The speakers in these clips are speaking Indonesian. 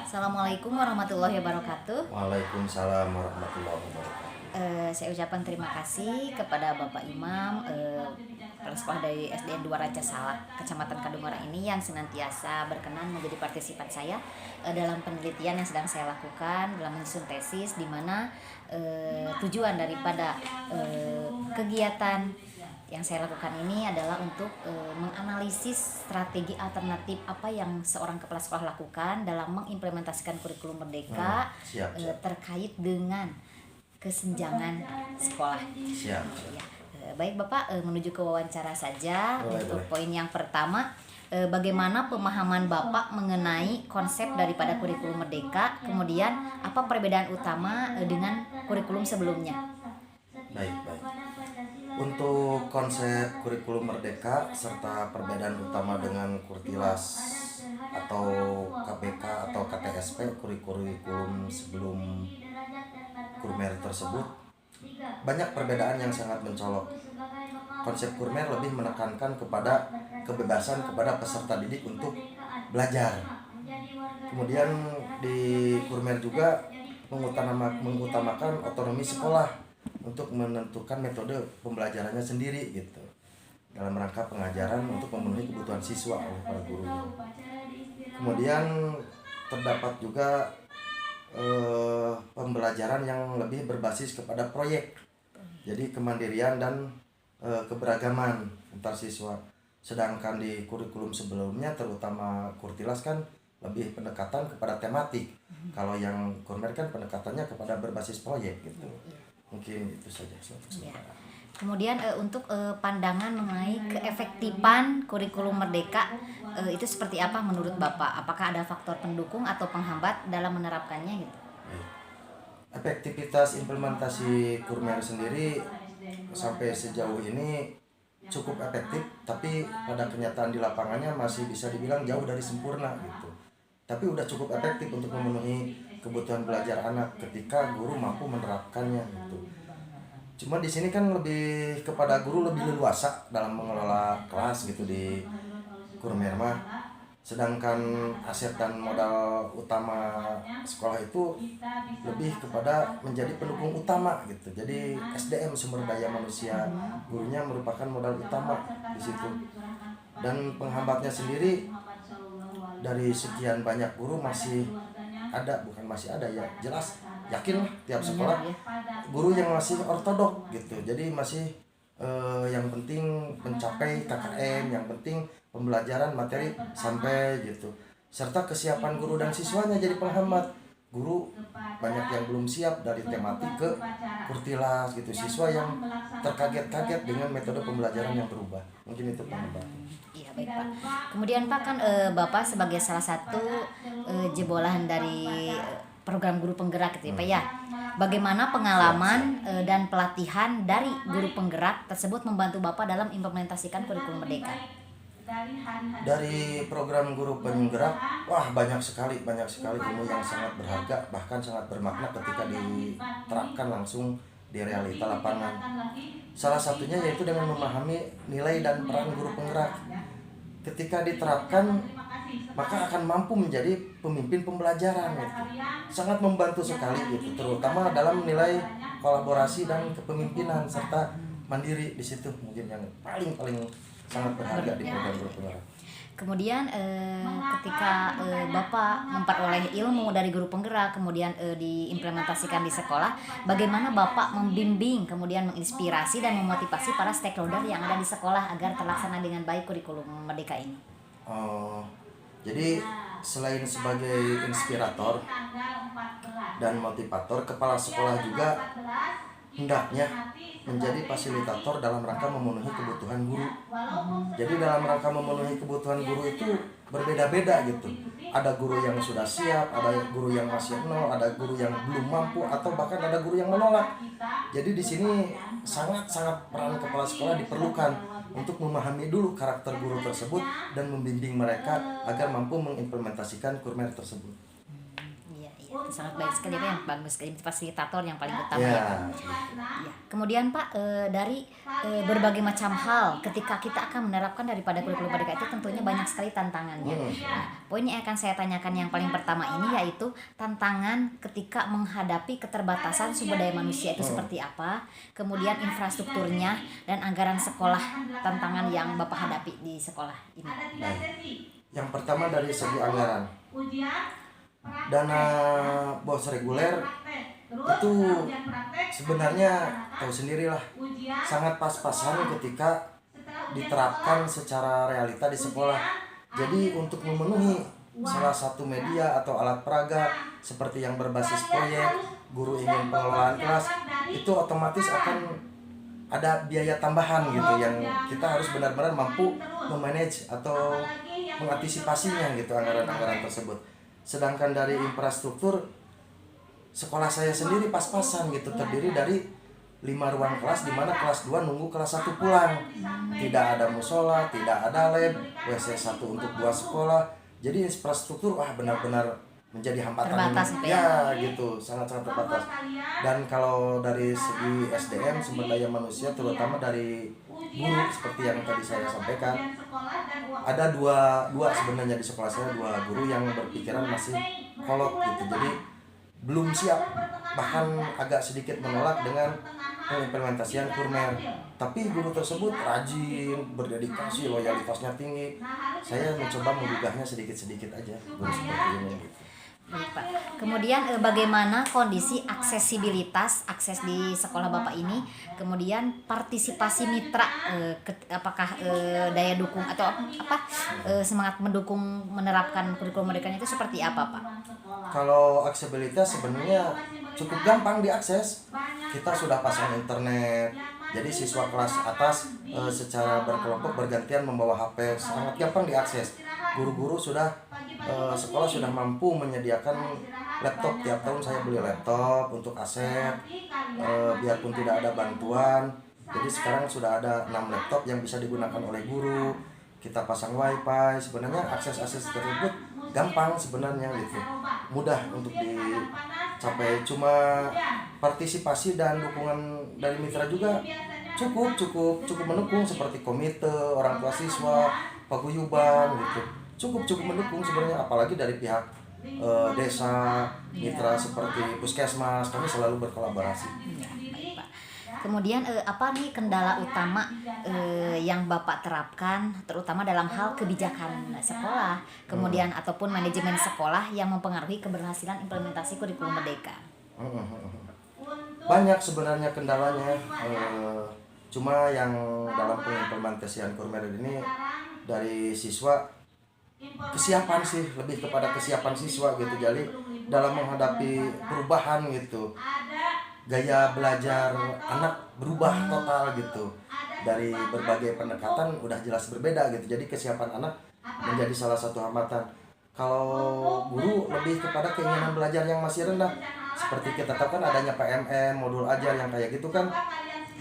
Assalamualaikum warahmatullahi wabarakatuh. Waalaikumsalam warahmatullahi wabarakatuh. Saya ucapkan terima kasih kepada Bapak Imam Kepala Sekolah dari SDN 2 Raja Salak, Kecamatan Kadungora ini yang senantiasa berkenan menjadi partisipan saya dalam penelitian yang sedang saya lakukan dalam menyusun tesis, di mana tujuan daripada kegiatan yang saya lakukan ini adalah untuk menganalisis strategi alternatif apa yang seorang kepala sekolah lakukan dalam mengimplementasikan kurikulum Merdeka terkait dengan kesenjangan sekolah. Siap. Ya. Baik Bapak, menuju ke wawancara saja. Untuk poin yang pertama, bagaimana pemahaman Bapak mengenai konsep daripada kurikulum Merdeka, kemudian apa perbedaan utama dengan kurikulum sebelumnya? Baik. Untuk konsep kurikulum Merdeka serta perbedaan utama dengan Kurtilas atau KPK atau KTSP, kurikulum sebelum Kurmer tersebut, banyak perbedaan yang sangat mencolok. Konsep Kurmer lebih menekankan kepada kebebasan kepada peserta didik untuk belajar. Kemudian di Kurmer juga mengutamakan otonomi sekolah untuk menentukan metode pembelajarannya sendiri gitu, dalam rangka pengajaran untuk memenuhi kebutuhan siswa oleh para guru. Kemudian terdapat juga pembelajaran yang lebih berbasis kepada proyek, jadi kemandirian dan keberagaman antar siswa. Sedangkan di kurikulum sebelumnya, terutama Kurtilas kan lebih pendekatan kepada tematik. Kalau yang Kurmer kan pendekatannya kepada berbasis proyek gitu. Mungkin itu saja. Ya. Kemudian untuk pandangan mengenai keefektifan kurikulum Merdeka itu seperti apa menurut Bapak? Apakah ada faktor pendukung atau penghambat dalam menerapkannya gitu? Efektivitas implementasi Kurmer sendiri sampai sejauh ini cukup efektif, tapi pada kenyataan di lapangannya masih bisa dibilang jauh dari sempurna gitu. Tapi udah cukup efektif untuk memenuhi kebutuhan belajar anak ketika guru mampu menerapkannya gitu. Cuma di sini kan lebih kepada guru lebih leluasa dalam mengelola kelas gitu di Kurmer mah. Sedangkan aset dan modal utama sekolah itu lebih kepada menjadi pendukung utama gitu. Jadi SDM, sumber daya manusia, gurunya merupakan modal utama di situ. Dan penghambatnya sendiri, dari sekian banyak guru masih ada, bukan masih ada ya, jelas yakin lah tiap sekolah guru yang masih ortodok gitu. Jadi masih yang penting mencapai KKM, yang penting pembelajaran materi sampai gitu. Serta kesiapan guru dan siswanya jadi penghambat. Guru banyak yang belum siap dari tematik ke Kurtilas gitu. Siswa yang terkaget-kaget dengan metode pembelajaran yang berubah. Mungkin itu penghambat. Iya baik Pak. Kemudian Pak kan Bapak sebagai salah satu jebolan dari program guru penggerak gitu ya Pak ya. Bagaimana pengalaman dan pelatihan dari guru penggerak tersebut membantu Bapak dalam implementasikan kurikulum Merdeka? Dari program guru penggerak, wah banyak sekali ilmu yang sangat berharga, bahkan sangat bermakna ketika diterapkan langsung di realita lapangan. Salah satunya yaitu dengan memahami nilai dan peran guru penggerak. Ketika diterapkan, maka akan mampu menjadi pemimpin pembelajaran gitu. Sangat membantu sekali gitu, terutama dalam nilai kolaborasi dan kepemimpinan serta mandiri. Di situ mungkin yang paling sangat berharga di program guru penggerak. Kemudian ketika Bapak memperoleh ilmu dari guru penggerak, kemudian diimplementasikan di sekolah, bagaimana Bapak membimbing, kemudian menginspirasi dan memotivasi para stakeholder yang ada di sekolah agar terlaksana dengan baik kurikulum Merdeka ini? Jadi selain sebagai inspirator dan motivator, kepala sekolah juga hendaknya menjadi fasilitator dalam rangka memenuhi kebutuhan guru. Jadi dalam rangka memenuhi kebutuhan guru itu berbeda-beda gitu. Ada guru yang sudah siap, ada guru yang masih nol, ada guru yang belum mampu, atau bahkan ada guru yang menolak. Jadi di sini sangat peran kepala sekolah diperlukan untuk memahami dulu karakter guru tersebut dan membimbing mereka agar mampu mengimplementasikan Kurmer tersebut. sangat baik sekali Pak, yang bagus sekali, fasilitator yang paling utama Ya, ya. Ya. Kemudian Pak, dari berbagai macam hal ketika kita akan menerapkan daripada kurikulum merdeka itu tentunya banyak sekali tantangannya. Nah, poin yang akan saya tanyakan yang paling pertama ini yaitu tantangan ketika menghadapi keterbatasan sumber daya manusia itu seperti apa, kemudian infrastrukturnya dan anggaran sekolah, tantangan yang Bapak hadapi di sekolah ini. baik. Yang pertama dari segi anggaran, dana BOS reguler itu sebenarnya tahu sendirilah sangat pas-pasan ketika diterapkan secara realita di sekolah. Jadi untuk memenuhi salah satu media atau alat peraga seperti yang berbasis proyek, guru ingin pengelolaan kelas, itu otomatis akan ada biaya tambahan gitu yang kita harus benar-benar mampu memanage atau mengantisipasinya gitu anggaran-anggaran tersebut. Sedangkan dari infrastruktur, sekolah saya sendiri pas-pasan gitu, terdiri dari 5 ruang kelas, di mana kelas 2 nunggu kelas 1 pulang. Tidak ada musola, tidak ada lab, WC 1 untuk 2 sekolah. Jadi infrastruktur benar-benar menjadi hambatan Terbatas ya gitu, sangat-sangat terbatas. Dan kalau dari segi SDM, sumber daya manusia, terutama dari guru seperti yang tadi saya sampaikan, ada dua sebenarnya di sekolah saya, 2 guru yang berpikiran masih kolot gitu, jadi belum siap, bahkan agak sedikit menolak dengan pengimplementasian kurmer. Tapi guru tersebut rajin, berdedikasi, loyalitasnya tinggi. Saya mencoba menggugahnya sedikit-sedikit aja, guru seperti ini gitu. Baik Pak. Kemudian bagaimana kondisi aksesibilitas akses di sekolah Bapak ini, kemudian partisipasi mitra, apakah daya dukung atau semangat mendukung menerapkan kurikulum merdeka itu seperti apa Pak? Kalau aksesibilitas sebenarnya cukup gampang diakses. Kita sudah pasang internet, jadi siswa kelas atas secara berkelompok bergantian membawa HP, sangat gampang diakses. Guru-guru sudah sekolah sudah mampu menyediakan laptop. Tiap tahun saya beli laptop untuk aset, biarpun tidak ada bantuan. Jadi sekarang sudah ada 6 laptop yang bisa digunakan oleh guru. Kita pasang wifi. Sebenarnya akses-akses tersebut gampang sebenarnya gitu, mudah untuk dicapai. Cuma partisipasi dan dukungan dari mitra juga cukup mendukung, seperti komite orang tua siswa, paguyuban gitu, cukup mendukung sebenarnya, apalagi dari pihak desa, mitra seperti puskesmas, kami selalu berkolaborasi. Ya, baik Pak. Kemudian apa nih kendala utama yang Bapak terapkan, terutama dalam hal kebijakan sekolah, kemudian ataupun manajemen sekolah yang mempengaruhi keberhasilan implementasi kurikulum merdeka? Banyak sebenarnya kendalanya, cuma yang dalam pengimplementasian kurmer ini dari siswa, kesiapan sih, lebih kepada kesiapan siswa gitu. Jadi dalam menghadapi perubahan gitu, gaya belajar anak berubah total gitu, dari berbagai pendekatan udah jelas berbeda gitu. Jadi kesiapan anak menjadi salah satu hambatan. Kalau guru lebih kepada keinginan belajar yang masih rendah, seperti kita tahu kan adanya PMM, modul ajar yang kayak gitu kan,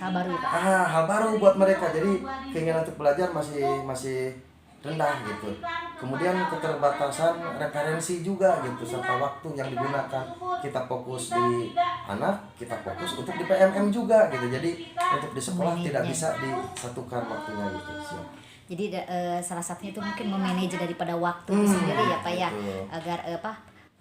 Hal baru ya Pak? hal baru buat mereka. Jadi keinginan untuk belajar masih rendah gitu. Kemudian keterbatasan referensi juga gitu, serta waktu yang digunakan. Kita fokus di anak, kita fokus untuk di PMM juga gitu. Jadi untuk di sekolah tidak bisa disatukan waktunya gitu. Siap. Jadi salah satunya itu mungkin memanage daripada waktu itu sendiri ya Pak ya, betul. agar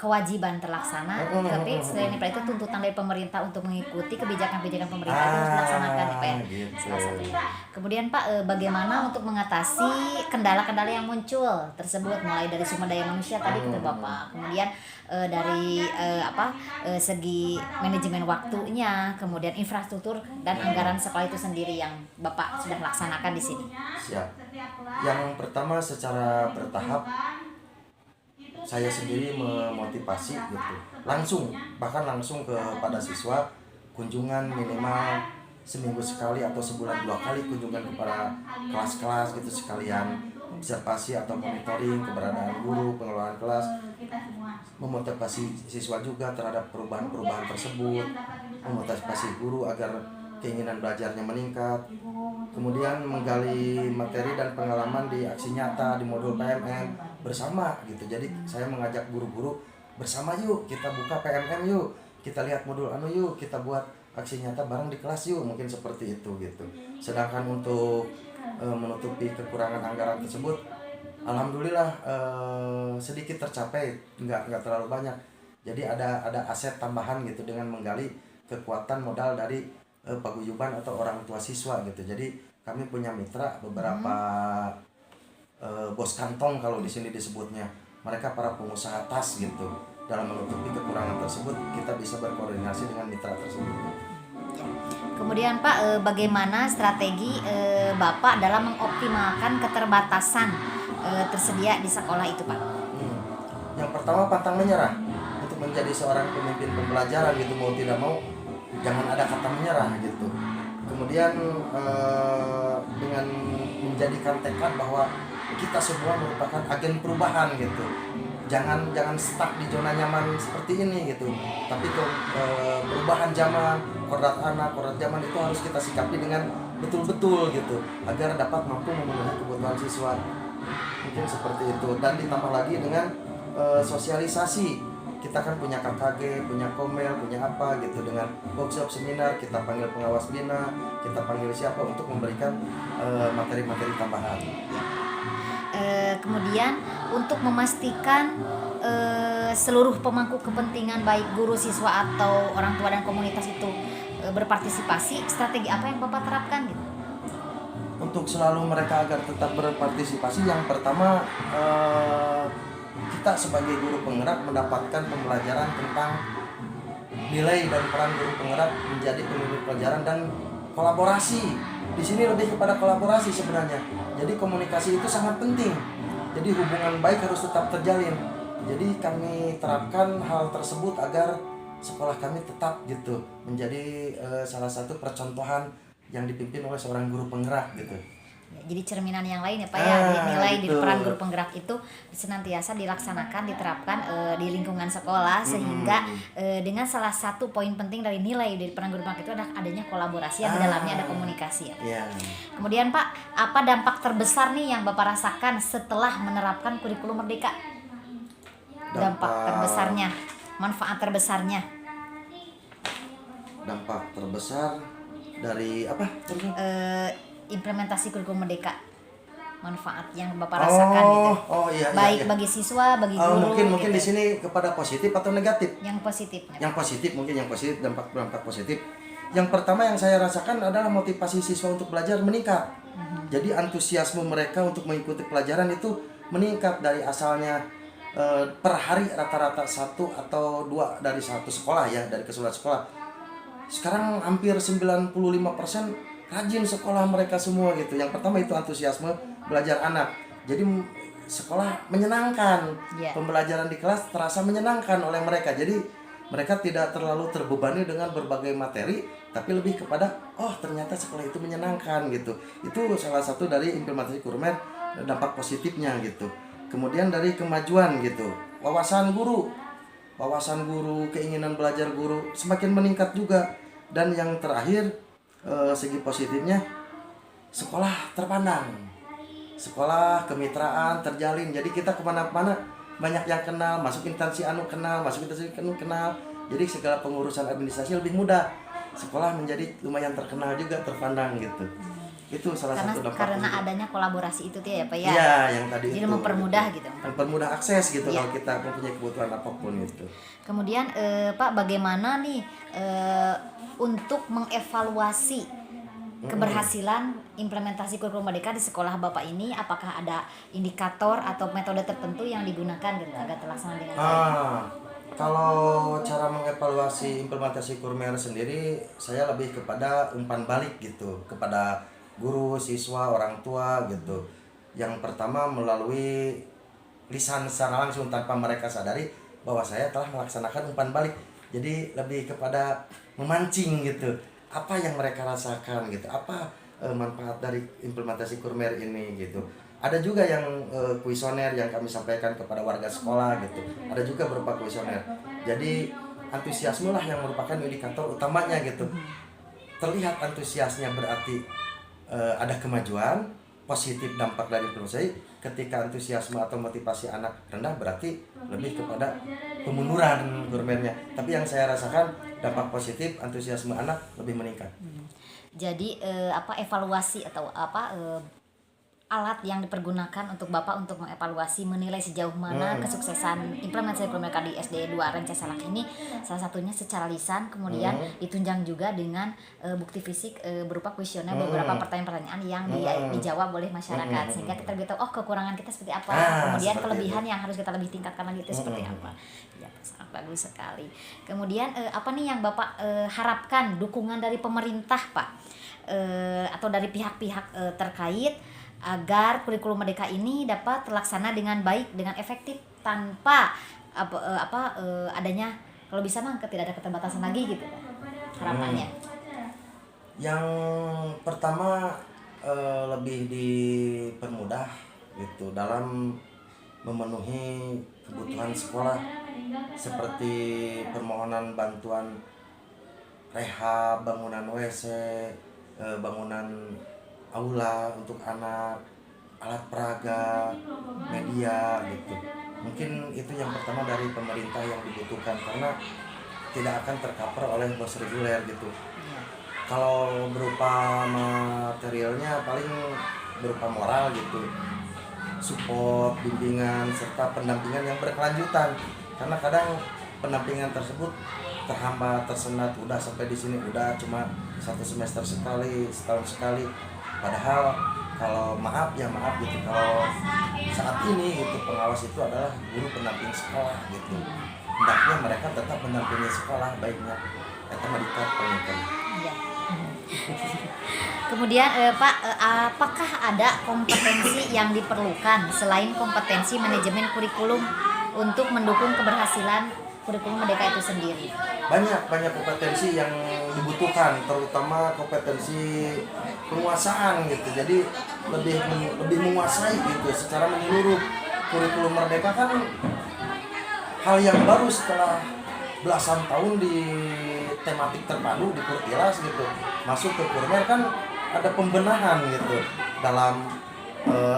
kewajiban terlaksana, tapi selain itu tuntutan dari pemerintah untuk mengikuti kebijakan-kebijakan pemerintah itu harus dilaksanakan ya Pak ya. Gitu. Salah satunya. Kemudian Pak, bagaimana untuk mengatasi kendala-kendala yang muncul tersebut, mulai dari sumber daya manusia tadi kata Bapak, kemudian dari segi manajemen waktunya, kemudian infrastruktur dan anggaran sekolah itu sendiri yang Bapak sudah laksanakan di sini. Siap. Yang pertama, secara bertahap saya sendiri memotivasi gitu, bahkan langsung kepada siswa, kunjungan minimal seminggu sekali atau sebulan 2 kali kunjungan kepada kelas-kelas gitu, sekalian observasi atau monitoring keberadaan guru, pengelolaan kelas, memotivasi siswa juga terhadap perubahan-perubahan tersebut, memotivasi guru agar keinginan belajarnya meningkat. Kemudian menggali materi dan pengalaman di aksi nyata di modul PMM bersama gitu. Jadi saya mengajak guru-guru bersama yuk, kita buka PMM yuk, kita lihat modul anu yuk, kita buat aksi nyata bareng di kelas yuk, mungkin seperti itu gitu. Sedangkan untuk menutupi kekurangan anggaran tersebut, alhamdulillah sedikit tercapai, nggak terlalu banyak. Jadi ada aset tambahan gitu dengan menggali kekuatan modal dari paguyuban atau orang tua siswa gitu. Jadi kami punya mitra beberapa bos kantong kalau di sini disebutnya. Mereka para pengusaha tas gitu. Dalam menutupi kekurangan tersebut, kita bisa berkoordinasi dengan mitra tersebut. Kemudian Pak, bagaimana strategi Bapak dalam mengoptimalkan keterbatasan tersedia di sekolah itu Pak? Yang pertama, pantang menyerah. Untuk menjadi seorang pemimpin pembelajaran gitu, mau tidak mau jangan ada kata menyerah gitu. Kemudian dengan menjadikan tekad bahwa kita semua merupakan agen perubahan gitu. Jangan stuck di zona nyaman seperti ini gitu. Tapi perubahan zaman, kodrat anak, kodrat zaman itu harus kita sikapi dengan betul-betul gitu, agar dapat mampu memenuhi kebutuhan siswa. Mungkin seperti itu. Dan ditambah lagi dengan sosialisasi. Kita kan punya KKG, punya Komel, punya apa gitu, dengan workshop seminar, kita panggil pengawas bina, kita panggil siapa untuk memberikan materi-materi tambahan. Kemudian untuk memastikan seluruh pemangku kepentingan baik guru, siswa atau orang tua dan komunitas itu berpartisipasi, strategi apa yang Bapak terapkan gitu? Untuk selalu mereka agar tetap berpartisipasi, yang pertama kita sebagai guru penggerak mendapatkan pembelajaran tentang nilai dan peran guru penggerak menjadi pemimpin pelajaran dan kolaborasi. Di sini lebih kepada kolaborasi sebenarnya. Jadi komunikasi itu sangat penting. Jadi hubungan baik harus tetap terjalin. Jadi kami terapkan hal tersebut agar sekolah kami tetap gitu menjadi salah satu percontohan yang dipimpin oleh seorang guru penggerak gitu. Ya, jadi cerminan yang lain ya Pak ya, nilai gitu. di peran guru penggerak itu senantiasa dilaksanakan, diterapkan di lingkungan sekolah sehingga dengan salah satu poin penting dari nilai dari peran guru penggerak itu adalah adanya kolaborasi yang di dalamnya ada komunikasi ya. Yeah. Kemudian Pak, apa dampak terbesar nih yang Bapak rasakan setelah menerapkan kurikulum Merdeka? Dampak terbesarnya, manfaat terbesarnya. Dampak terbesar dari apa? Implementasi kurikulum Merdeka, manfaat yang Bapak rasakan gitu. Iya, baik iya. bagi siswa, bagi guru. Mungkin gitu. di sini kepada positif atau negatif? Yang positifnya. Yang positif, mungkin yang positif, dampak positif. Yang pertama yang saya rasakan adalah motivasi siswa untuk belajar meningkat. Jadi antusiasme mereka untuk mengikuti pelajaran itu meningkat dari asalnya per hari rata-rata 1 atau 2 dari satu sekolah ya, dari keseluruhan sekolah. Sekarang hampir 95% rajin sekolah mereka semua gitu. Yang pertama itu antusiasme belajar anak. Jadi sekolah menyenangkan. Yeah. Pembelajaran di kelas terasa menyenangkan oleh mereka. Jadi mereka tidak terlalu terbebani dengan berbagai materi, tapi lebih kepada ternyata sekolah itu menyenangkan gitu. Itu salah satu dari implementasi Kurmer, dampak positifnya gitu. Kemudian dari kemajuan gitu, wawasan guru, keinginan belajar guru semakin meningkat juga. Dan yang terakhir segi positifnya, sekolah terpandang, sekolah kemitraan terjalin. Jadi kita kemana-mana banyak yang kenal, masuk instansi anu kenal, masuk instansi anu kenal. Jadi segala pengurusan administrasi lebih mudah. Sekolah menjadi lumayan terkenal juga, terpandang gitu. Itu salah satu dampak. Karena adanya kolaborasi itu ya Pak ya. Iya, yang tadi jadi itu. mempermudah gitu. Mempermudah akses gitu Ya. kalau kita mempunyai kebutuhan apapun itu. Kemudian Pak, bagaimana nih untuk mengevaluasi keberhasilan implementasi kurikulum Merdeka di sekolah Bapak ini? Apakah ada indikator atau metode tertentu yang digunakan gitu agar terlaksana dengan baik? Kalau cara mengevaluasi implementasi Kurmer sendiri, saya lebih kepada umpan balik gitu kepada guru, siswa, orang tua gitu. Yang pertama melalui lisan secara langsung tanpa mereka sadari bahwa saya telah melaksanakan umpan balik. Jadi lebih kepada memancing gitu. Apa yang mereka rasakan gitu, apa manfaat dari implementasi Kurmer ini gitu. Ada juga yang kuesioner yang kami sampaikan kepada warga sekolah gitu. Ada juga berupa kuesioner. Jadi antusiasme lah yang merupakan indikator utamanya gitu. Terlihat antusiasnya berarti ada kemajuan, positif dampak dari promosi. Ketika antusiasme atau motivasi anak rendah berarti lebih kepada pemunduran gurmernya. Tapi yang saya rasakan dampak positif, antusiasme anak lebih meningkat. Jadi evaluasi atau alat yang dipergunakan untuk Bapak untuk mengevaluasi menilai sejauh mana kesuksesan implementasi mereka di SD 2 Rancasalak ini, salah satunya secara lisan, kemudian ditunjang juga dengan bukti fisik berupa kuesioner beberapa pertanyaan-pertanyaan yang dijawab oleh masyarakat, sehingga kita bisa tahu kekurangan kita seperti apa, kemudian kelebihan yang harus kita lebih tingkatkan lagi itu seperti apa. Ya, sangat bagus sekali. Kemudian apa nih yang Bapak harapkan dukungan dari pemerintah, Pak, atau dari pihak-pihak terkait agar kurikulum merdeka ini dapat terlaksana dengan baik, dengan efektif, tanpa adanya, kalau bisa mah tidak ada keterbatasan lagi gitu harapannya. Yang pertama lebih dipermudah gitu dalam memenuhi kebutuhan sekolah, seperti permohonan bantuan rehab, bangunan WC, bangunan aula untuk anak, alat peraga, media gitu. Mungkin itu yang pertama dari pemerintah yang dibutuhkan, karena tidak akan tercover oleh bos reguler gitu. Kalau berupa materialnya paling berupa moral gitu, support, bimbingan, serta pendampingan yang berkelanjutan. Karena kadang pendampingan tersebut terhambat, tersendat, udah sampai di sini udah cuma 1 semester sekali, setahun sekali. Padahal kalau maaf gitu, kalau saat ini gitu pengawas itu adalah guru pendamping sekolah gitu. Hendaknya mereka tetap mendampingi sekolah baiknya. Eta madikat penelitian. Iya. Kemudian Pak, apakah ada kompetensi yang diperlukan selain kompetensi manajemen kurikulum untuk mendukung keberhasilan kurikulum merdeka itu sendiri? Banyak kompetensi yang dibutuhkan, terutama kompetensi penguasaan gitu. Jadi lebih menguasai gitu secara menyeluruh. Kurikulum merdeka kan hal yang baru setelah belasan tahun di tematik terpadu di Kurtilas gitu. Masuk ke Kurmer kan ada pembenahan gitu dalam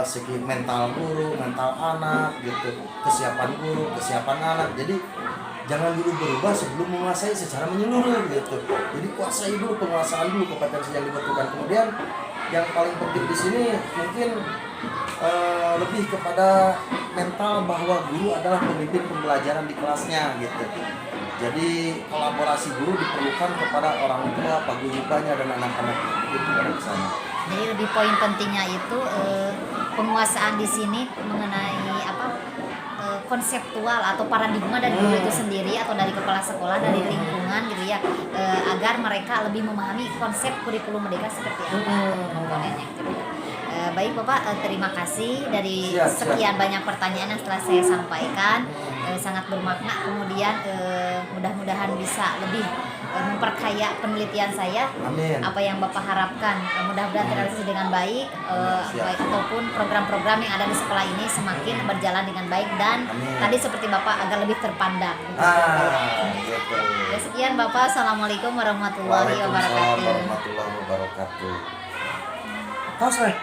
segi mental guru, mental anak gitu, kesiapan guru, kesiapan anak. Jadi jangan dulu berubah sebelum menguasai secara menyeluruh gitu. Jadi kuasai dulu, penguasaan dulu kompetensi yang dibutuhkan. Kemudian yang paling penting di sini mungkin lebih kepada mental bahwa guru adalah pemimpin pembelajaran di kelasnya gitu. Jadi kolaborasi guru diperlukan kepada orang tua, paguyubannya dan anak-anak itu pada kesana. Jadi lebih poin pentingnya itu penguasaan di sini mengenai konseptual atau paradigma dari guru itu sendiri atau dari kepala sekolah, dari lingkungan gitu ya, agar mereka lebih memahami konsep kurikulum merdeka seperti apa komponennya gitu. Baik Bapak, terima kasih dari sekian banyak pertanyaan yang telah saya sampaikan, sangat bermakna. Kemudian mudah-mudahan bisa lebih memperkaya penelitian saya. Amin. Apa yang Bapak harapkan mudah-mudahan terrealisasi dengan baik, baik ataupun program-program yang ada di sekolah ini semakin berjalan dengan baik dan tadi seperti Bapak agar lebih terpandang. Gitu. Ya, sekian Bapak. Assalamualaikum warahmatullahi wabarakatuh. Waalaikumsalam warahmatullahi wabarakatuh.